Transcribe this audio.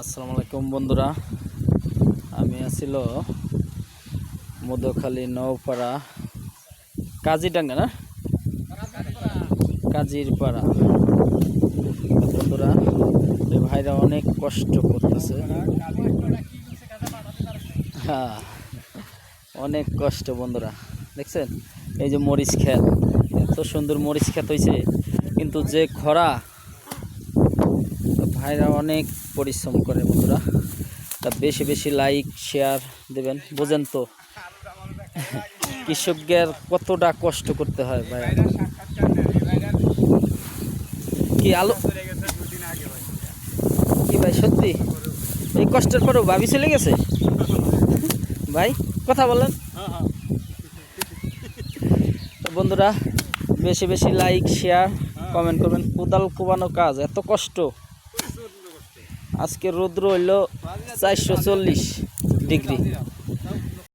আসসালামু আলাইকুম বন্ধুরা, আমি আসিল মধুখালী নৌপাড়া কাজিডাঙ্গা না কাজিরপাড়া। বন্ধুরা, এই ভাইরা অনেক কষ্ট করতেছে। হ্যাঁ, অনেক কষ্ট বন্ধুরা। দেখছেন এই যে মরিচ ক্ষেত, এত সুন্দর মরিচ ক্ষেত হয়েছে, কিন্তু যে খরা, ভাইরা অনেক পরিশ্রম করে বন্ধুরা। তা বেশি বেশি লাইক শেয়ার দেবেন, বোঝেন তো কৃষকদের কতটা কষ্ট করতে হয় ভাই। কি আলো কি ভাই, সত্যি এই কষ্টের পরেও ভাবি চলে গেছে ভাই, কথা বলেন। বন্ধুরা, বেশি বেশি লাইক শেয়ার কমেন্ট করবেন। কোদাল কোবানো কাজ এত কষ্ট। আজকে রৌদ্র হইল 440 ডিগ্রি।